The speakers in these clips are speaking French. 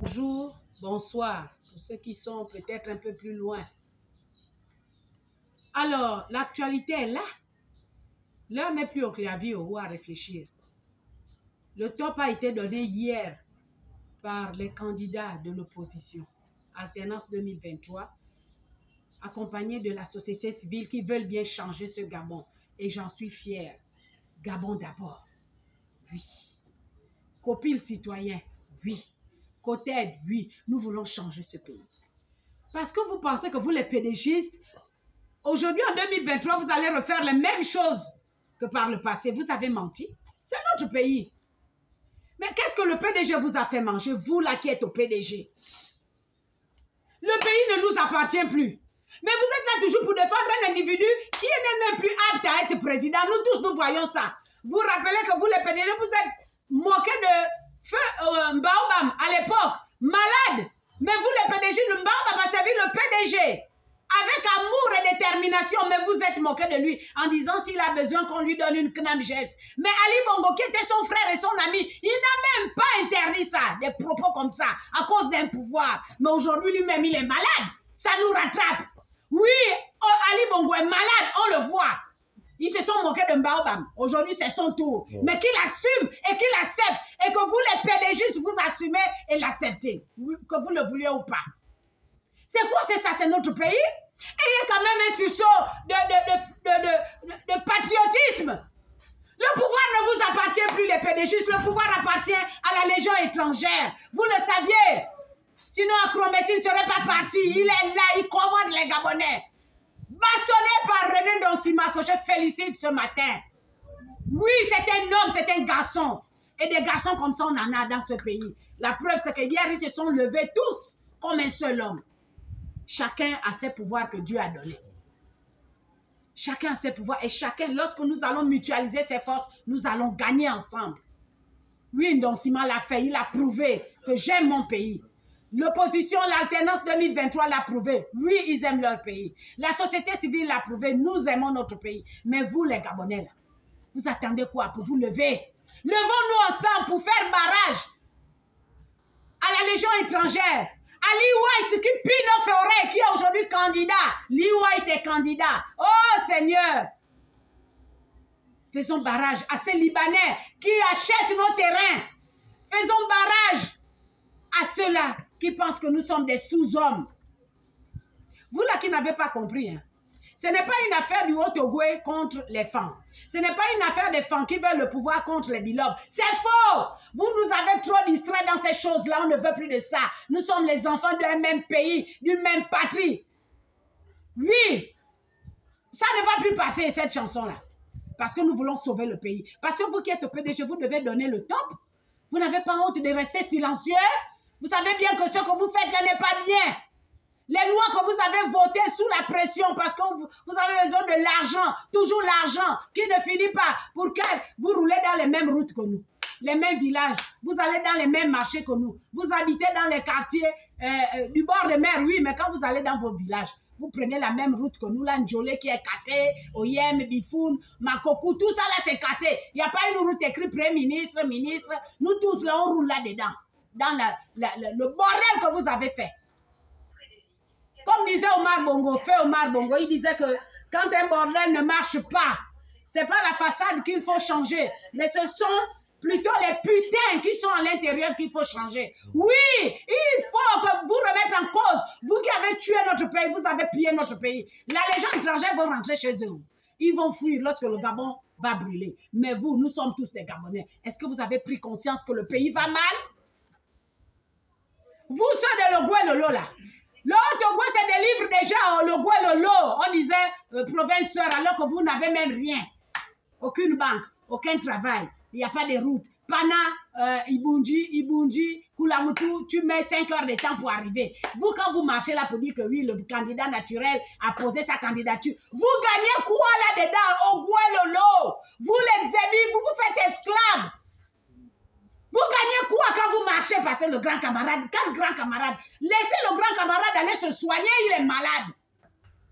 bonjour, bonsoir, pour ceux qui sont peut-être un peu plus loin. Alors, l'actualité est là. L'heure n'est plus au clavier ou à réfléchir. Le top a été donné hier par les candidats de l'opposition, Alternance 2023, accompagnés de la société civile qui veulent bien changer ce Gabon. Et j'en suis fière. Gabon d'abord, oui. Copil citoyen, oui. Côté, oui. Nous voulons changer ce pays. Parce que vous pensez que vous, les pédégistes, aujourd'hui, en 2023, vous allez refaire les mêmes choses que par le passé. Vous avez menti. C'est notre pays. Mais qu'est-ce que le PDG vous a fait manger, vous là qui êtes au PDG? Le pays ne nous appartient plus. Mais vous êtes là toujours pour défendre un individu qui n'est même plus apte à être président. Nous tous, nous voyons ça. Vous rappelez que vous, les PDG, vous êtes moqués de feu Baobam à l'époque, malade. Mais vous, les PDG, le Baobam a servi le PDG. Avec amour et détermination, mais vous êtes moqué de lui en disant s'il a besoin qu'on lui donne une knam-geste. Mais Ali Bongo, qui était son frère et son ami, il n'a même pas interdit ça, des propos comme ça, à cause d'un pouvoir. Mais aujourd'hui, lui-même, il est malade. Ça nous rattrape. Oui, Ali Bongo est malade, on le voit. Ils se sont moqués de Baobam. Aujourd'hui, c'est son tour. Mais qu'il assume et qu'il accepte. Et que vous, les PDG, vous assumez et l'acceptez. Que vous le vouliez ou pas. C'est quoi, c'est ça? C'est notre pays? Et il y a quand même un sursaut de patriotisme. Le pouvoir ne vous appartient plus, les PDG. Le pouvoir appartient à la Légion étrangère. Vous le saviez. Sinon, Akromessi ne serait pas parti. Il est là, il commande les Gabonais. Bastonné par René Donsima, que je félicite ce matin. Oui, c'est un homme, c'est un garçon. Et des garçons comme ça, on en a dans ce pays. La preuve, c'est que hier, ils se sont levés tous comme un seul homme. Chacun a ses pouvoirs que Dieu a donnés. Chacun a ses pouvoirs et chacun, lorsque nous allons mutualiser ses forces, nous allons gagner ensemble. Oui, Ndonsima l'a fait, il a prouvé que j'aime mon pays. L'opposition, l'alternance 2023 l'a prouvé. Oui, ils aiment leur pays. La société civile l'a prouvé, nous aimons notre pays. Mais vous, les Gabonais, là, vous attendez quoi pour vous lever? Levons-nous ensemble pour faire barrage à la Légion étrangère. Ali White qui pille nos forêts, qui est aujourd'hui candidat. Ali White est candidat. Oh Seigneur. Faisons barrage à ces Libanais qui achètent nos terrains. Faisons barrage à ceux-là qui pensent que nous sommes des sous-hommes. Vous là qui n'avez pas compris, hein. Ce n'est pas une affaire du Haut-Ogoué contre les femmes. Ce n'est pas une affaire des femmes qui veulent le pouvoir contre les Bilobs. C'est faux! Vous nous avez trop distraits dans ces choses-là. On ne veut plus de ça. Nous sommes les enfants d'un même pays, d'une même patrie. Oui! Ça ne va plus passer, cette chanson-là. Parce que nous voulons sauver le pays. Parce que vous qui êtes au PDG, vous devez donner le top. Vous n'avez pas honte de rester silencieux. Vous savez bien que ce que vous faites là n'est pas bien. Les lois que vous avez votées sous la pression parce que vous avez besoin de l'argent, toujours l'argent qui ne finit pas pour que vous roulez dans les mêmes routes que nous, les mêmes villages, vous allez dans les mêmes marchés que nous, vous habitez dans les quartiers du bord de mer, oui, mais quand vous allez dans vos villages, vous prenez la même route que nous, là, Ndjolé qui est cassé, Oyem, Bifoun, Makokou, tout ça là c'est cassé. Il n'y a pas une route écrite Premier ministre, ministre, nous tous là on roule là-dedans, dans le bordel que vous avez fait. Comme disait Omar Bongo, il disait que quand un bordel ne marche pas, c'est pas la façade qu'il faut changer, mais ce sont plutôt les putains qui sont à l'intérieur qu'il faut changer. Oui, il faut que vous remettre en cause. Vous qui avez tué notre pays, vous avez pillé notre pays. La Légion étrangère vont rentrer chez eux. Ils vont fuir lorsque le Gabon va brûler. Mais vous, nous sommes tous des Gabonais. Est-ce que vous avez pris conscience que le pays va mal? Vous, ceux de Logou et Lolo, là. L'autre, c'est des livres déjà, le Goué, le Lot. On disait province sœur, alors que vous n'avez même rien. Aucune banque, aucun travail. Il n'y a pas de route. Pana, Ibunji, Kulamutu, tu mets 5 heures de temps pour arriver. Vous, quand vous marchez là pour dire que oui, le candidat naturel a posé sa candidature, vous gagnez quoi là-dedans, au Goué, le Lot? Vous, les amis, vous vous faites esclaves. Vous gagnez quoi quand vous marchez passer le grand camarade? Quel grand camarade? Laissez le grand camarade aller se soigner, il est malade.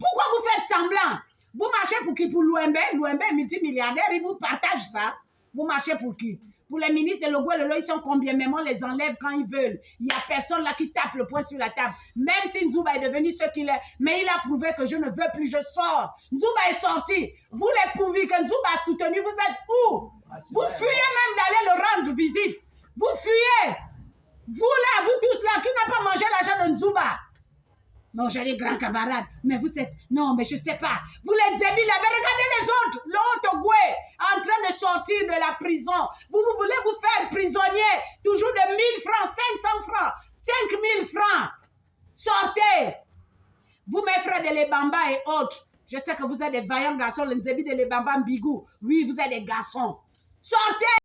Pourquoi vous faites semblant? Vous marchez pour qui? Pour l'OMB? L'OMB est multimilliardaire, il vous partage ça. Vous marchez pour qui? Pour les ministres de Logouelolo, ils sont combien même, on les enlève quand ils veulent. Il n'y a personne là qui tape le poing sur la table. Même si Nzouba est devenu ce qu'il est, mais il a prouvé que je ne veux plus, je sors. Nzouba est sorti. Vous les prouvez que Nzouba a soutenu, vous êtes où? Vous fuyez même d'aller le rendre visite. Vous fuyez. Vous là, vous tous là, qui n'a pas mangé l'argent de Nzouba? Non, j'ai des grands camarades, mais vous êtes... Non, mais je ne sais pas. Vous les débiles, mais regardez les autres. L'autre Goué, en train de sortir de la prison. Vous voulez vous faire prisonnier, toujours de 1000 francs, 500 francs, 5000 francs. Sortez. Vous, mes frères de Lebamba et autres, je sais que vous êtes des vaillants garçons, les Nzebi de Lebamba Mbigou. Oui, vous êtes des garçons. Sortez.